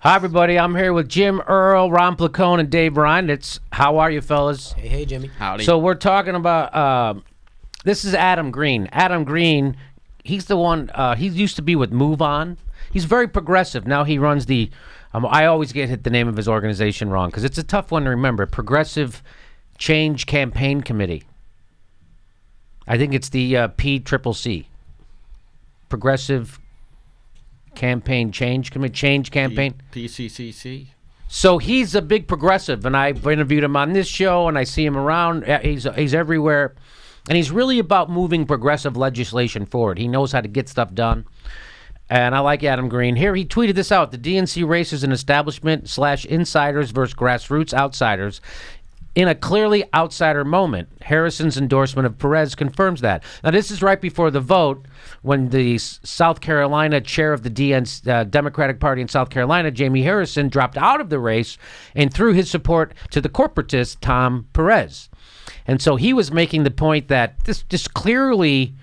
Hi, everybody. I'm here with Jim Earl, Ron Placone, and Dave Reinitz. How are you, fellas? Hey, Jimmy. Howdy. So we're talking about, this is Adam Green. Adam Green, he's the one, he used to be with Move On. He's very progressive. Now he runs the, I always get the name of his organization wrong because it's a tough one to remember. Progressive Change Campaign Committee. I think it's the PCCC. Progressive Campaign Change Committee, Change Campaign. PCCC. So he's a big progressive, and I've interviewed him on this show, and I see him around. He's everywhere, and he's really about moving progressive legislation forward. He knows how to get stuff done, and I like Adam Green. Here, he tweeted this out: the DNC race is an establishment / insiders versus grassroots outsiders. In a clearly outsider moment, Harrison's endorsement of Perez confirms that. Now, this is right before the vote when the South Carolina chair of the Democratic Party in South Carolina, Jamie Harrison, dropped out of the race and threw his support to the corporatist Tom Perez. And so he was making the point that this clearly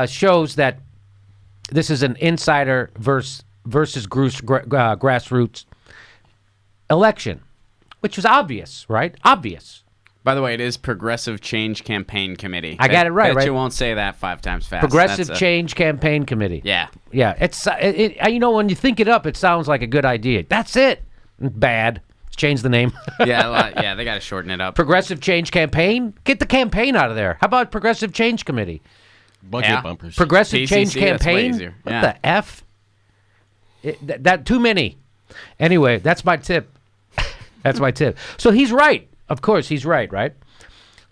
shows that this is an insider versus grassroots election. Which was obvious, right? Obvious. By the way, it is Progressive Change Campaign Committee. I got it right, right? You won't say that 5 times fast. Progressive Change Campaign Committee. Yeah. Yeah. It's you know, when you think it up, it sounds like a good idea. That's it. Bad. Let's change the name. Yeah, they got to shorten it up. Progressive Change Campaign. Get the campaign out of there. How about Progressive Change Committee? Budget bumpers. Progressive PCC, Change that's way Campaign. easier. What Yeah. the F? That too many. Anyway, that's my tip. That's my tip. So he's right. Of course, he's right, right?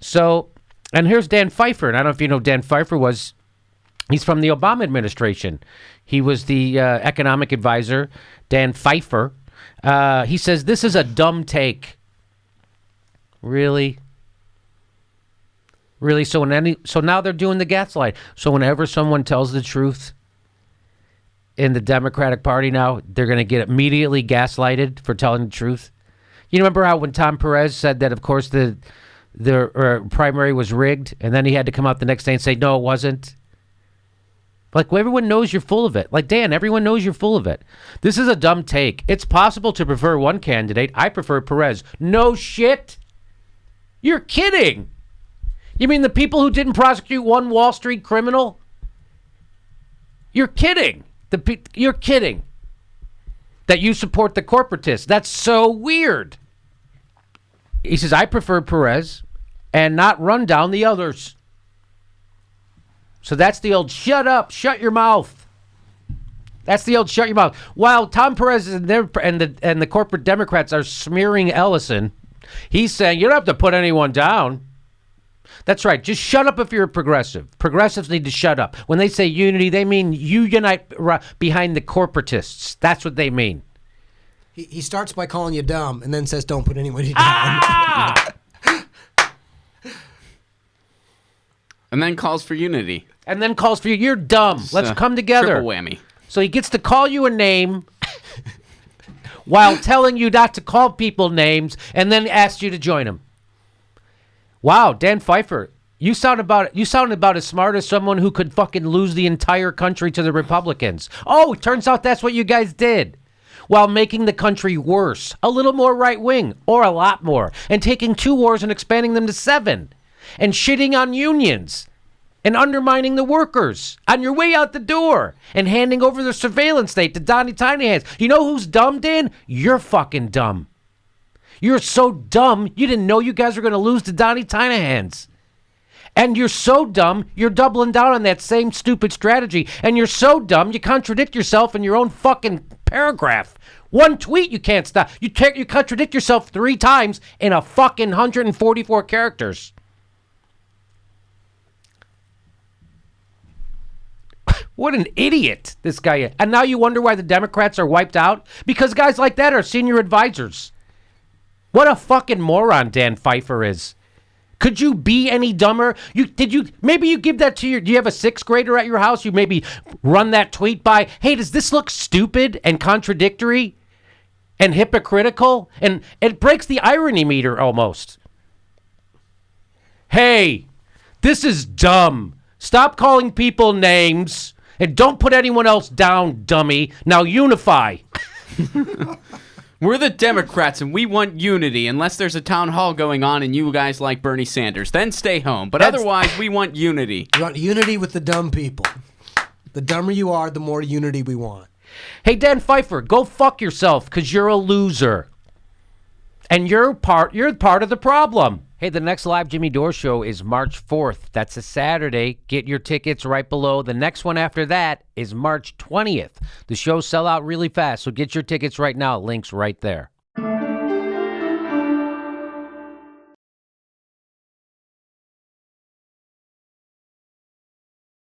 So, and here's Dan Pfeiffer. And I don't know if you know Dan Pfeiffer was, he's from the Obama administration. He was the economic advisor, Dan Pfeiffer. He says, this is a dumb take. Really? Really? So now they're doing the gaslight. So whenever someone tells the truth in the Democratic Party now, they're going to get immediately gaslighted for telling the truth. You remember how when Tom Perez said that, of course, the primary was rigged, and then he had to come out the next day and say, no, it wasn't? Like, well, everyone knows you're full of it. Like, Dan, everyone knows you're full of it. This is a dumb take. It's possible to prefer one candidate. I prefer Perez. No shit. You're kidding. You mean the people who didn't prosecute one Wall Street criminal? You're kidding. You're kidding. That you support the corporatists. That's so weird. He says, I prefer Perez and not run down the others. So that's the old shut up, shut your mouth. That's the old shut your mouth. While Tom Perez and the corporate Democrats are smearing Ellison, he's saying you don't have to put anyone down. That's right. Just shut up if you're a progressive. Progressives need to shut up. When they say unity, they mean you unite behind the corporatists. That's what they mean. He starts by calling you dumb and then says, don't put anybody down. Ah! And then calls for unity. And then calls for you. You're dumb. Let's come together. Triple whammy. So he gets to call you a name while telling you not to call people names and then asks you to join him. Wow, Dan Pfeiffer, you sound about as smart as someone who could fucking lose the entire country to the Republicans. Oh, it turns out that's what you guys did. While making the country worse, a little more right-wing, or a lot more, and taking 2 wars and expanding them to 7, and shitting on unions, and undermining the workers on your way out the door, and handing over the surveillance state to Donnie Tiny Hands. You know who's dumb, Dan? You're fucking dumb. You're so dumb, you didn't know you guys were going to lose to Donnie Tiny Hands. And you're so dumb, you're doubling down on that same stupid strategy. And you're so dumb, you contradict yourself in your own fucking paragraph. One tweet you can't stop. You contradict yourself 3 times in a fucking 144 characters. What an idiot this guy is. And now you wonder why the Democrats are wiped out? Because guys like that are senior advisors. What a fucking moron Dan Pfeiffer is. Could you be any dumber? Maybe you give that to do you have a 6th grader at your house? You maybe run that tweet by, hey, does this look stupid and contradictory and hypocritical? And it breaks the irony meter almost. Hey, this is dumb. Stop calling people names and don't put anyone else down, dummy. Now unify. We're the Democrats, and we want unity. Unless there's a town hall going on and you guys like Bernie Sanders, then stay home. But otherwise, we want unity. We want unity with the dumb people. The dumber you are, the more unity we want. Hey, Dan Pfeiffer, go fuck yourself because you're a loser. And you're part of the problem. Hey, the next live Jimmy Dore show is March 4th. That's a Saturday. Get your tickets right below. The next one after that is March 20th. The shows sell out really fast, so get your tickets right now. Links right there.